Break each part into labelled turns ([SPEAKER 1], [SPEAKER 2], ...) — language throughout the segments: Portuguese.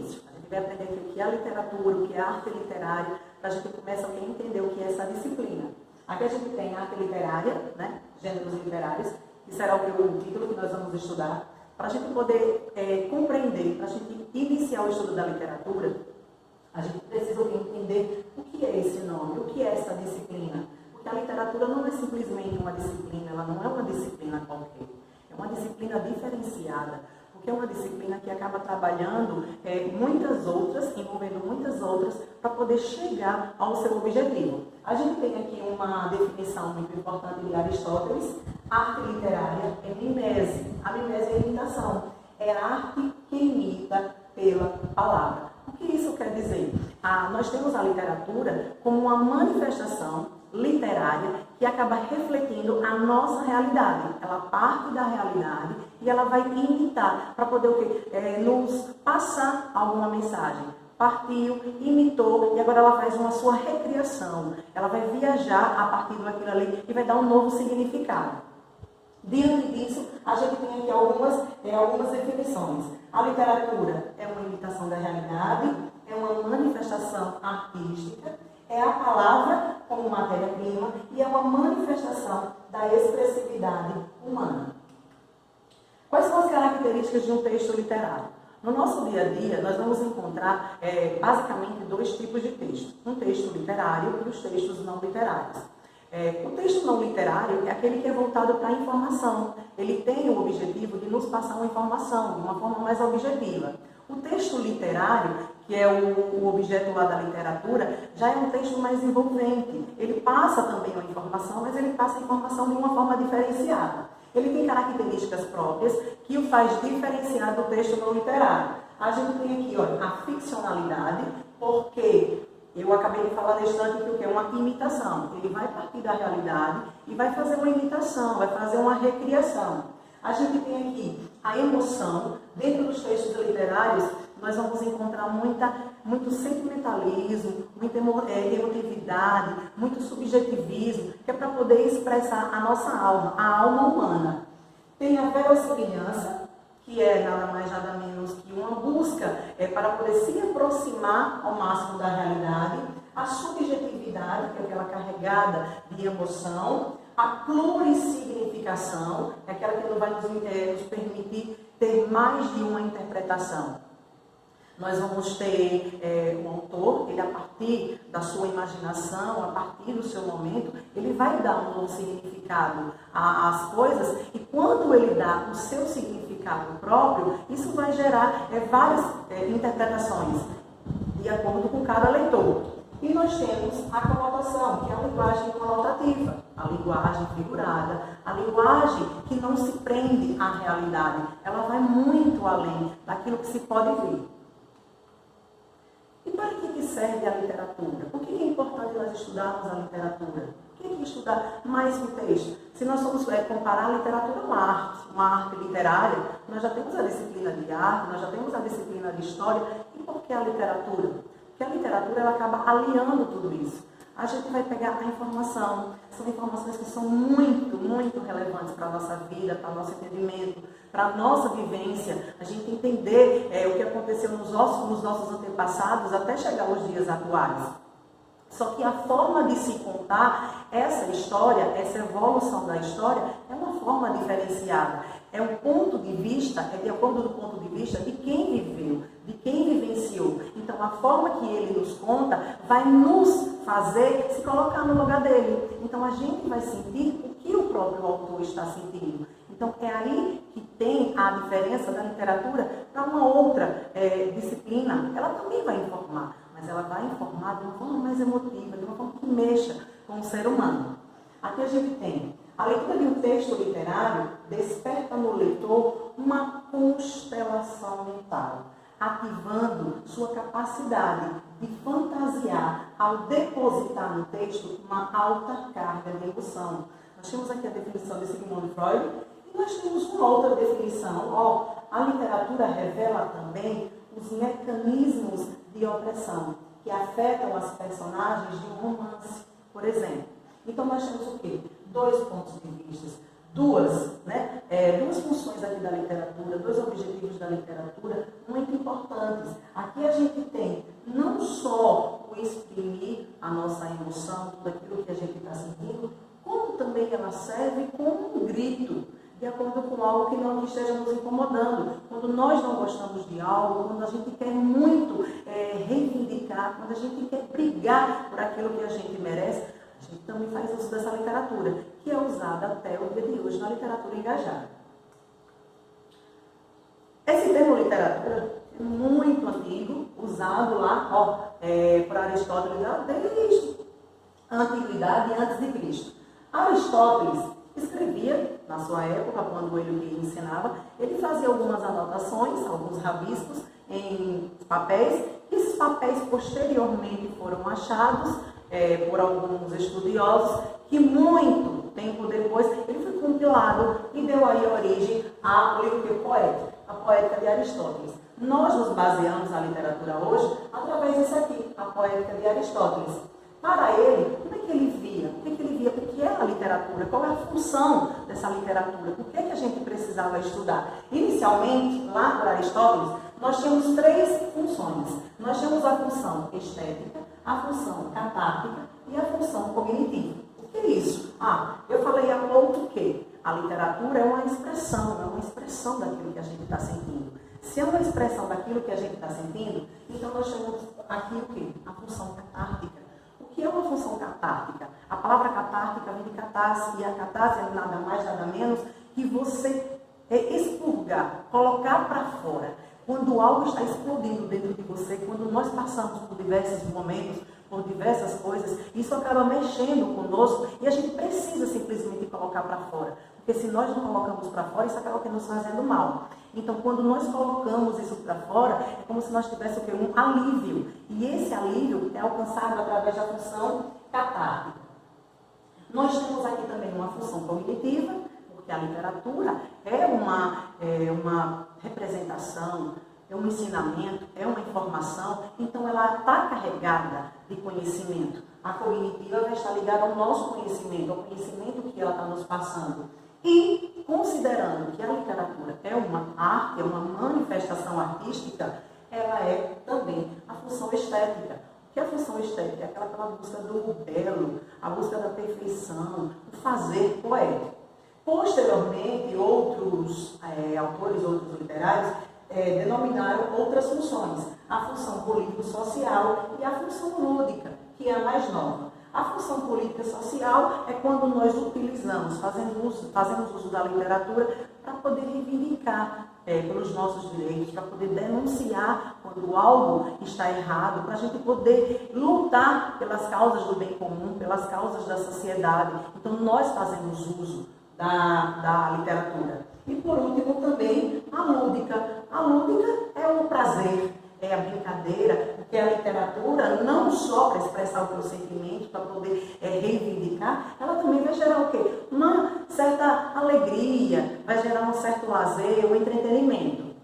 [SPEAKER 1] início. A gente vai aprender o que é a literatura, o que é a arte literária, para a gente começar a entender o que é essa disciplina. Aqui a gente tem a arte literária, né? Gêneros literários, que será o título que nós vamos estudar. Para a gente poder compreender, para a gente iniciar o estudo da literatura, a gente precisa entender o que é esse nome, o que é essa disciplina. Porque a literatura não é simplesmente uma disciplina, ela não é uma disciplina qualquer. É uma disciplina diferenciada, porque é uma disciplina que acaba trabalhando muitas outras, envolvendo muitas outras, para poder chegar ao seu objetivo. A gente tem aqui uma definição muito importante de Aristóteles. Arte literária é mimese. A mimese é imitação. É a arte que imita pela palavra. O que isso quer dizer? Nós temos a literatura como uma manifestação literária que acaba refletindo a nossa realidade. Ela parte da realidade e ela vai imitar para poder nos passar alguma mensagem. Partiu, imitou e agora ela faz uma sua recriação. Ela vai viajar a partir daquilo ali e vai dar um novo significado. Diante disso, a gente tem aqui algumas definições. A literatura é uma imitação da realidade, é uma manifestação artística, é a palavra como matéria-prima e é uma manifestação da expressividade humana. Quais são as características de um texto literário? No nosso dia a dia, nós vamos encontrar basicamente dois tipos de texto. Um texto literário e os textos não literários. O texto não literário é aquele que é voltado para a informação. Ele tem o objetivo de nos passar uma informação de uma forma mais objetiva. O texto literário, que é o objeto lá da literatura, já é um texto mais envolvente. Ele passa também uma informação, mas ele passa a informação de uma forma diferenciada. Ele tem características próprias que o faz diferenciar do texto não literário. A gente tem aqui, olha, a ficcionalidade, porque eu acabei de falar neste instante que o que é uma imitação. Ele vai partir da realidade e vai fazer uma imitação, vai fazer uma recriação. A gente tem aqui a emoção. Dentro dos textos literários, nós vamos encontrar muito sentimentalismo, muita emotividade, muito subjetivismo, que é para poder expressar a nossa alma, a alma humana. Tem a verossimilhança, que é nada mais nada menos que uma busca para poder se aproximar ao máximo da realidade. A subjetividade, que é aquela carregada de emoção. A plurissignificação, é aquela que não vai nos permitir ter mais de uma interpretação. Nós vamos ter um autor, ele a partir da sua imaginação, a partir do seu momento, ele vai dar um novo significado às coisas, e quando ele dá o seu significado próprio, isso vai gerar várias interpretações, de acordo com cada leitor. E nós temos a conotação, que é a linguagem conotativa, a linguagem figurada, a linguagem que não se prende à realidade. Ela vai muito além daquilo que se pode ver. E para que serve a literatura? Por que é importante nós estudarmos a literatura? Por que estudar mais que o texto? Se nós formos comparar a literatura a uma arte literária, nós já temos a disciplina de arte, nós já temos a disciplina de história. E por que a literatura? Porque a literatura ela acaba aliando tudo isso. A gente vai pegar a informação, são informações que são muito, muito relevantes para a nossa vida, para o nosso entendimento, para a nossa vivência, a gente entender o que aconteceu nos nossos antepassados até chegar aos dias atuais. Só que a forma de se contar essa história, essa evolução da história, é uma forma diferenciada. É um ponto de vista, é de acordo com o ponto de vista de quem viveu, de quem vivenciou. Então, a forma que ele nos conta vai nos fazer se colocar no lugar dele. Então, a gente vai sentir o que o próprio autor está sentindo. Então, é aí que tem a diferença da literatura para uma outra disciplina. Ela também vai informar, mas ela vai informar de uma forma mais emotiva, de uma forma que mexa com o ser humano. Aqui a gente tem a leitura de um texto literário desperta no leitor uma constelação mental, ativando sua capacidade de fantasiar ao depositar no texto uma alta carga de emoção. Nós temos aqui a definição de Sigmund Freud e nós temos uma outra definição. A literatura revela também os mecanismos de opressão que afetam as personagens de um romance, por exemplo. Então nós temos o quê? Dois pontos de vista, duas funções aqui da literatura, dois objetivos da literatura muito importantes. Aqui a gente tem não só o exprimir a nossa emoção, tudo aquilo que a gente está sentindo, como também ela serve como um grito, de acordo com algo que não esteja nos incomodando. Quando nós não gostamos de algo, quando a gente quer muito reivindicar, quando a gente quer brigar por aquilo que a gente merece, a gente também faz uso dessa literatura, que é usada até o dia de hoje na literatura engajada. Esse termo literatura é muito antigo, usado lá por Aristóteles desde a antiguidade e antes de Cristo. Aristóteles escrevia, na sua época, quando ele ensinava, ele fazia algumas anotações, alguns rabiscos em papéis, e esses papéis posteriormente foram achados por alguns estudiosos, que muito tempo depois ele foi compilado e deu aí origem ao livro poético, a Poética de Aristóteles. Nós nos baseamos na literatura hoje através desse aqui, a Poética de Aristóteles. Para ele, como é que ele via? O que ele via? O que é a literatura? Qual é a função dessa literatura? Por que a gente precisava estudar? Inicialmente, lá para Aristóteles, nós tínhamos três funções. Nós tínhamos a função estética, a função catártica e a função cognitiva. O que é isso? Eu falei há pouco que a literatura é uma expressão daquilo que a gente está sentindo. Se é uma expressão daquilo que a gente está sentindo, então nós temos aqui o quê? A função catártica. O que é uma função catártica? A palavra catártica vem de catarse, e a catarse é nada mais, nada menos que você expurgar, colocar para fora. Quando algo está explodindo dentro de você, quando nós passamos por diversos momentos, por diversas coisas, isso acaba mexendo conosco e a gente precisa simplesmente colocar para fora. Porque se nós não colocamos para fora, isso acaba nos fazendo mal. Então, quando nós colocamos isso para fora, é como se nós tivéssemos um alívio. E esse alívio é alcançado através da função catártica. Nós temos aqui também uma função cognitiva, porque a literatura é uma representação, é um ensinamento, é uma informação, então ela está carregada de conhecimento. A cognitiva vai estar ligada ao nosso conhecimento, ao conhecimento que ela está nos passando. E, considerando que a literatura é uma arte, é uma manifestação artística, ela é também a função estética. O que é a função estética? É aquela busca do belo, a busca da perfeição, o fazer poético. Posteriormente, outros autores, outros literários, denominaram outras funções. A função político-social e a função lúdica, que é a mais nova. A função política social é quando nós utilizamos, fazemos uso da literatura para poder reivindicar pelos nossos direitos, para poder denunciar quando algo está errado, para a gente poder lutar pelas causas do bem comum, pelas causas da sociedade. Então, nós fazemos uso da literatura. E, por último, também a lúdica. A lúdica é o prazer, é a brincadeira, porque a literatura, não só para expressar o teu sentimento, para poder reivindicar, ela também vai gerar o quê? Uma certa alegria, vai gerar um certo lazer, um entretenimento.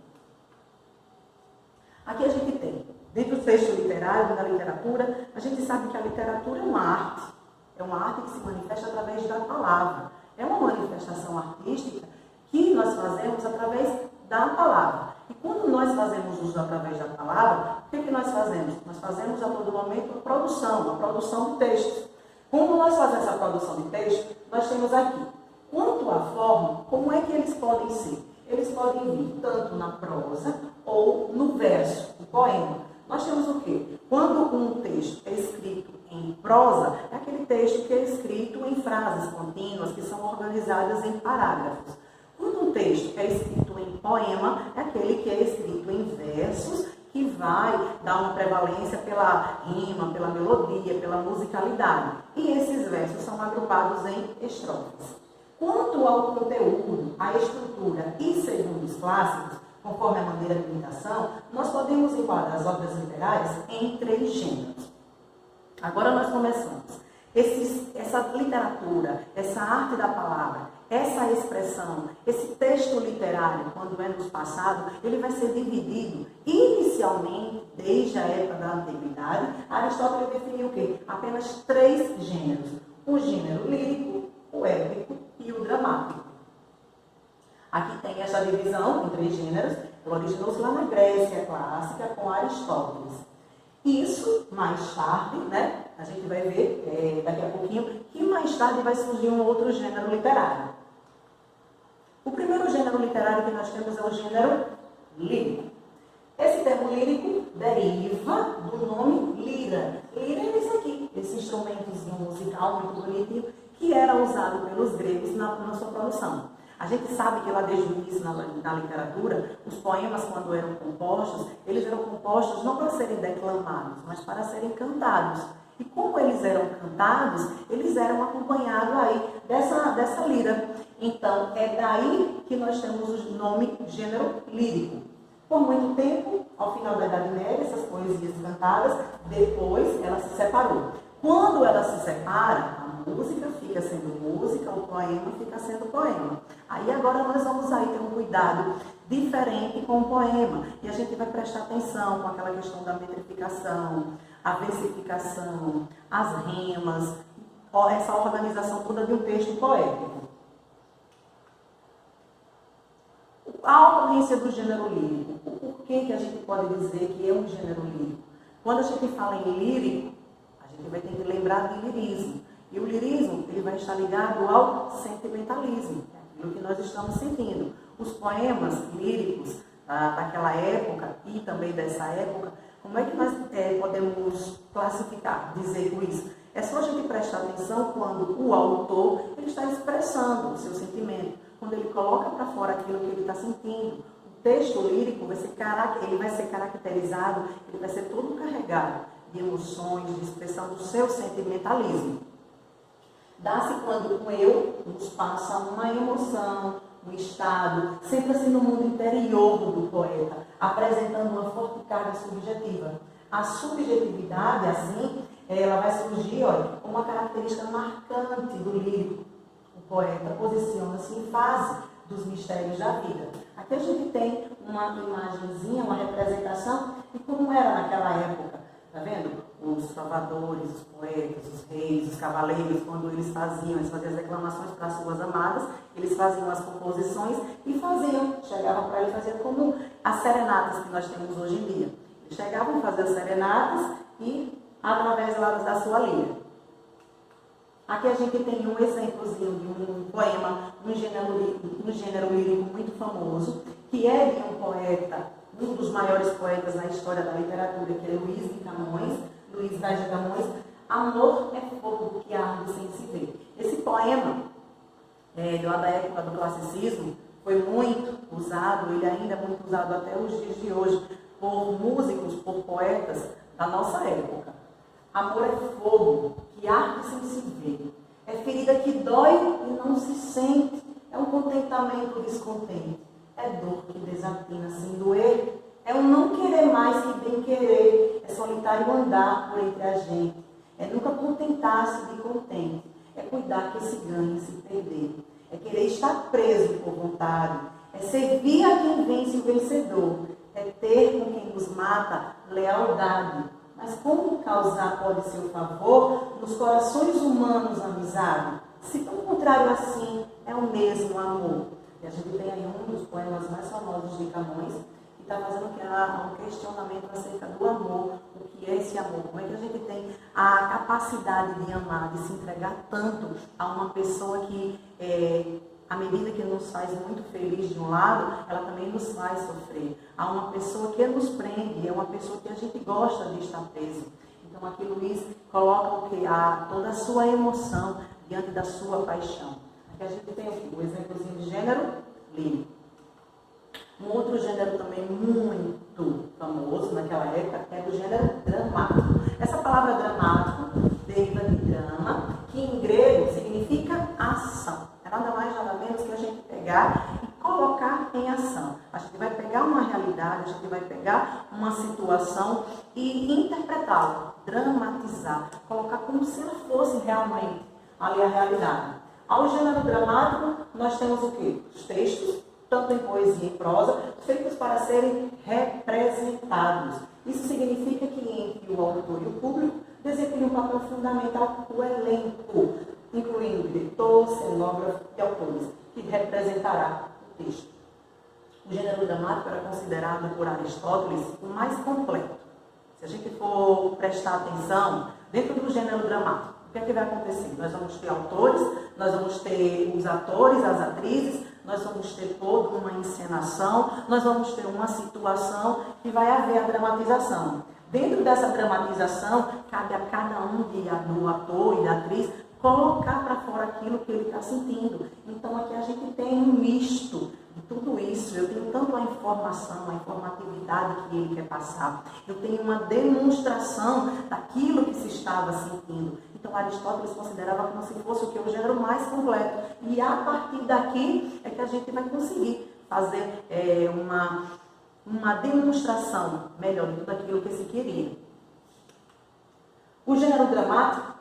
[SPEAKER 1] Aqui a gente tem, dentro do texto literário, da literatura, a gente sabe que a literatura é uma arte. É uma arte que se manifesta através da palavra. É uma manifestação artística que nós fazemos através da palavra. E quando nós fazemos uso através da palavra, o que nós fazemos? Nós fazemos a todo momento a produção de textos. Quando nós fazemos essa produção de texto, nós temos aqui, quanto à forma, como é que eles podem ser? Eles podem vir tanto na prosa ou no verso, no poema. Nós temos o quê? Quando um texto é escrito em prosa, é aquele texto que é escrito em frases contínuas, que são organizadas em parágrafos. Quando um texto é escrito em poema, é aquele que é escrito em versos, que vai dar uma prevalência pela rima, pela melodia, pela musicalidade. E esses versos são agrupados em estrofes. Quanto ao conteúdo, à estrutura e segundo os clássicos, conforme a maneira de imitação, nós podemos enquadrar as obras literárias em 3 gêneros. Agora nós começamos. Essa literatura, essa arte da palavra, essa expressão, esse texto literário, quando é nos passado, ele vai ser dividido inicialmente, desde a época da antiguidade. Aristóteles definiu o quê? Apenas 3 gêneros. O gênero lírico, o épico e o dramático. Aqui tem essa divisão em 3 gêneros, ela originou-se lá na Grécia clássica com Aristóteles. Isso, mais tarde, né, a gente vai ver daqui a pouquinho, que mais tarde vai surgir um outro gênero literário. O primeiro gênero literário que nós temos é o gênero lírico. Esse termo lírico deriva do nome lira. Lira é esse aqui, esse instrumentozinho musical muito bonitinho, que era usado pelos gregos na sua produção. A gente sabe que lá desde o início na literatura, os poemas, quando eram compostos, eles eram compostos não para serem declamados, mas para serem cantados. E como eles eram cantados, eles eram acompanhados aí dessa lira. Então, é daí que nós temos o nome gênero lírico. Por muito tempo, ao final da Idade Média, essas poesias cantadas, depois ela se separou. Quando ela se separa, a música fica sendo música, o poema fica sendo poema. Aí agora nós vamos aí ter um cuidado diferente com o poema. E a gente vai prestar atenção com aquela questão da metrificação, a versificação, as rimas, essa organização toda de um texto poético. A ocorrência do gênero lírico. Por que a gente pode dizer que é um gênero lírico? Quando a gente fala em lírico, a gente vai ter que lembrar de lirismo. E o lirismo, ele vai estar ligado ao sentimentalismo, aquilo que nós estamos sentindo. Os poemas líricos daquela época e também dessa época, como é que nós podemos classificar, dizer com isso? É só a gente prestar atenção quando o autor ele está expressando o seu sentimento, quando ele coloca para fora aquilo que ele está sentindo. O texto lírico vai ser caracterizado, ele vai ser todo carregado de emoções, de expressão do seu sentimentalismo. Dá-se quando o eu nos passa uma emoção, um estado, sempre assim no mundo interior do poeta, apresentando uma forte carga subjetiva. A subjetividade, assim, ela vai surgir, como uma característica marcante do lírico. O poeta posiciona-se em fase dos mistérios da vida. Aqui a gente tem uma imagenzinha, uma representação de como era naquela época. Está vendo? Os trovadores, os poetas, os reis, os cavaleiros, quando eles faziam as reclamações para as suas amadas, eles faziam as composições e chegavam para ele fazer como as serenatas que nós temos hoje em dia. Eles chegavam a fazer as serenatas e através da sua lira. Aqui a gente tem um exemplozinho de um poema, um gênero lírico muito famoso, que é de um poeta, um dos maiores poetas na história da literatura, que é Luís de Camões, Luís Vaz de Camões, Amor é fogo que arde sem se ver. Esse poema, lá da época do classicismo, foi muito usado, ele ainda é muito usado até os dias de hoje, por músicos, por poetas da nossa época. Amor é fogo que arde sem se ver. É ferida que dói e não se sente. É um contentamento descontente. É dor que desatina sem doer. É um não querer mais que bem querer. É solitário andar por entre a gente. É nunca contentar-se de contente. É cuidar que se ganhe se perder. É querer estar preso por vontade. É servir a quem vence o vencedor. É ter com quem nos mata lealdade. Mas como causar pode ser o favor nos corações humanos amizade? Se pelo contrário assim, é o mesmo amor. E a gente tem aí um dos poemas mais famosos de Camões, que está fazendo um questionamento acerca do amor, o que é esse amor, como é que a gente tem a capacidade de amar, de se entregar tanto a uma pessoa que, à medida que nos faz muito feliz de um lado, ela também nos faz sofrer. Há uma pessoa que nos prende, é uma pessoa que a gente gosta de estar preso. Então aqui Luís coloca toda a sua emoção diante da sua paixão. Aqui a gente tem o exemplozinho de gênero lírico. Um outro gênero também muito famoso naquela época é o gênero dramático. Essa palavra dramático deriva de drama, que em grego significa ação. É nada mais, nada menos que a gente pegar e colocar em ação. A gente vai pegar uma realidade, a gente vai pegar uma situação e interpretá-la, dramatizar, colocar como se ela fosse realmente ali a realidade. Ao gênero dramático, nós temos o quê? Os textos, tanto em poesia e prosa, feitos para serem representados. Isso significa que entre o autor e o público desempenha um papel fundamental o elenco, incluindo diretor, cenógrafo e autores, que representará o texto. O gênero dramático era considerado por Aristóteles o mais completo. Se a gente for prestar atenção, dentro do gênero dramático, o que é que vai acontecer? Nós vamos ter autores, nós vamos ter os atores, as atrizes, nós vamos ter toda uma encenação, nós vamos ter uma situação que vai haver a dramatização. Dentro dessa dramatização, cabe a cada um do ator e da atriz colocar para fora aquilo que ele está sentindo. Então aqui a gente tem um misto de tudo isso. Eu tenho tanto a informação, a informatividade que ele quer passar. Eu tenho uma demonstração daquilo que se estava sentindo. Então Aristóteles considerava como se fosse o gênero mais completo. E a partir daqui é que a gente vai conseguir fazer uma demonstração melhor de tudo aquilo que se queria. O gênero dramático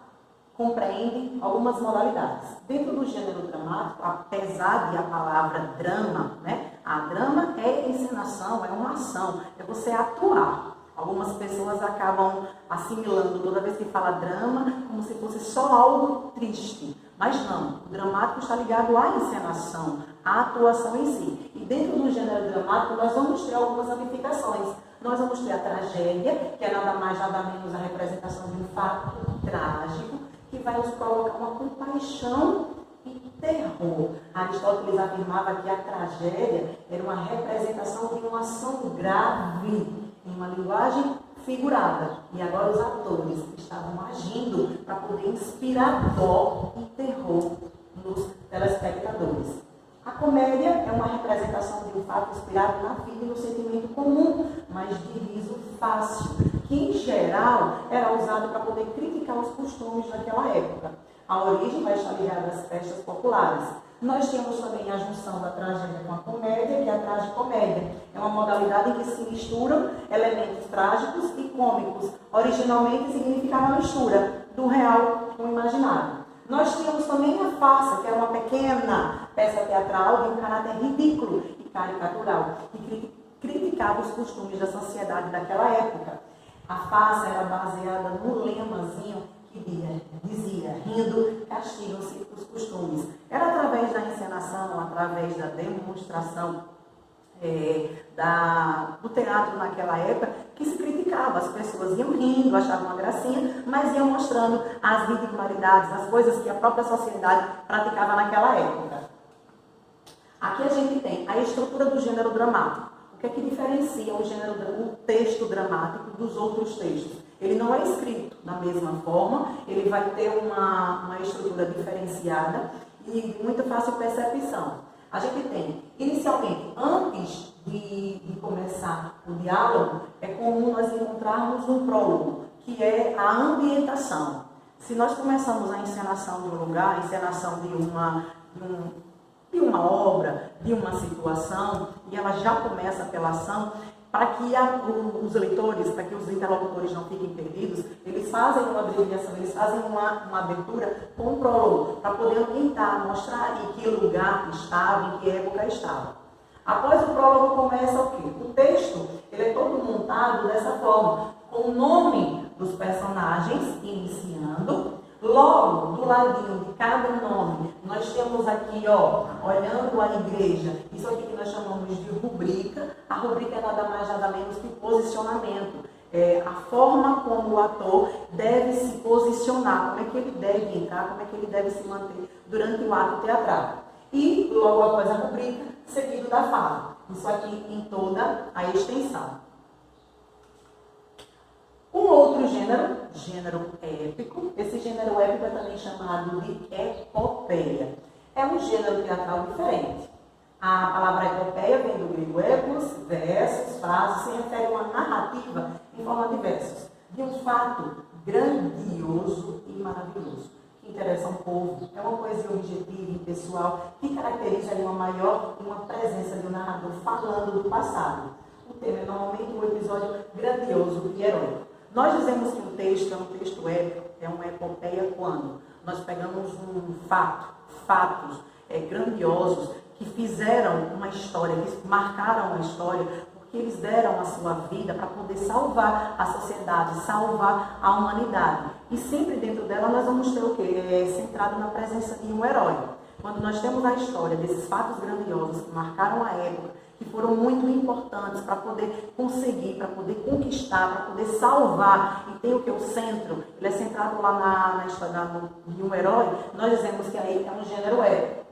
[SPEAKER 1] compreende algumas modalidades. Dentro do gênero dramático, apesar de a palavra drama, né? A drama é encenação, é uma ação, é você atuar. Algumas pessoas acabam assimilando toda vez que fala drama como se fosse só algo triste. Mas não, o dramático está ligado à encenação, à atuação em si. E dentro do gênero dramático nós vamos ter algumas ramificações. Nós vamos ter a tragédia, que é nada mais nada menos a representação de um fato trágico, que vai nos colocar uma compaixão e terror. Aristóteles afirmava que a tragédia era uma representação de uma ação grave, em uma linguagem figurada. E agora os atores estavam agindo para poder inspirar dó e terror nos telespectadores. A comédia é uma representação de um fato inspirado na vida e no sentimento comum, mas de riso fácil, que em geral era usado para poder criticar os costumes daquela época. A origem vai estar ligada às festas populares. Nós temos também a junção da tragédia com a comédia, que é a tragicomédia. É uma modalidade em que se misturam elementos trágicos e cômicos. Originalmente significava a mistura do real com o imaginário. Nós tínhamos também a farsa, que era uma pequena peça teatral de um caráter ridículo e caricatural, que criticava os costumes da sociedade daquela época. A farsa era baseada no lemazinho que dizia, rindo, castigam-se os costumes. Era através da encenação, através da demonstração do teatro naquela época que se criticava. As pessoas iam rindo, achavam uma gracinha, mas iam mostrando as ridicularidades, as coisas que a própria sociedade praticava naquela época. Aqui a gente tem a estrutura do gênero dramático. O que é que diferencia o texto dramático dos outros textos? Ele não é escrito da mesma forma, ele vai ter uma estrutura diferenciada e de muita fácil percepção. A gente tem, inicialmente, antes de começar o diálogo, é comum nós encontrarmos um prólogo, que é a ambientação. Se nós começamos a encenação de um lugar, a encenação de uma obra, de uma situação, e ela já começa pela ação, para que os leitores, para que os interlocutores não fiquem perdidos, eles fazem uma abreviação, eles fazem uma abertura com um prólogo, para poder tentar mostrar em que lugar estava, em que época estava. Após o prólogo começa o quê? O texto, ele é todo montado dessa forma, com o nome dos personagens iniciando. Logo, do ladinho de cada nome, nós temos aqui, olhando a igreja, isso aqui que nós chamamos de rubrica. A rubrica é nada mais, nada menos que posicionamento. É a forma como o ator deve se posicionar, como é que ele deve entrar, como é que ele deve se manter durante o ato teatral. E, logo após a rubrica, seguido da fala. Isso aqui em toda a extensão. Um outro gênero épico. Esse gênero épico é também chamado de epopeia. É um gênero teatral diferente. A palavra epopeia vem do grego epos, versos, frases, se refere a uma narrativa em forma de versos, de um fato grandioso e maravilhoso, que interessa um povo. É uma poesia objetiva e pessoal que caracteriza uma presença de um narrador falando do passado. O tema é normalmente um episódio grandioso e heróico. Nós dizemos que um texto é um texto épico, é uma epopeia quando nós pegamos fatos grandiosos que fizeram uma história, que marcaram a história, porque eles deram a sua vida para poder salvar a sociedade, salvar a humanidade. E sempre dentro dela nós vamos ter o quê? Centrado na presença de um herói. quando nós temos a história desses fatos grandiosos que marcaram a época, que foram muito importantes para poder conseguir, para poder conquistar, para poder salvar, e tem o que? O centro, ele é centrado lá na história de um herói, nós dizemos que aí é um gênero épico.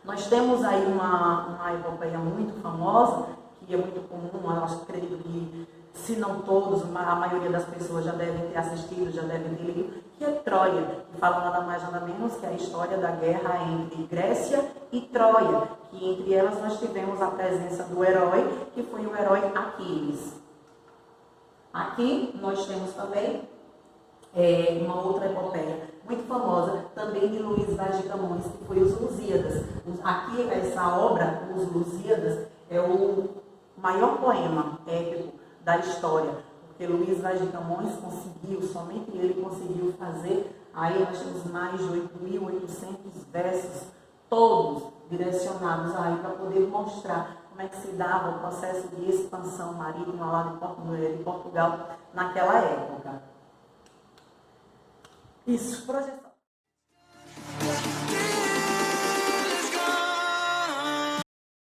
[SPEAKER 1] Nós temos aí uma epopeia muito famosa, que é muito comum, eu acredito que, se não todos, a maioria das pessoas já devem ter assistido, já devem ter lido, que é Troia, que fala nada mais nada menos que a história da guerra entre Grécia e Troia, que entre elas nós tivemos a presença do herói, que foi o herói Aquiles. Aqui nós temos também uma outra epopeia muito famosa, também de Luís Vaz de Camões, que foi os Lusíadas. Aqui, essa obra, Os Lusíadas, é o maior poema épico da história, porque Luís Vaz de Camões conseguiu, somente ele conseguiu fazer, aí nós temos mais de 8.800 versos, todos direcionados aí para poder mostrar como é que se dava o processo de expansão marítima lá de Portugal naquela época. Isso, projeção.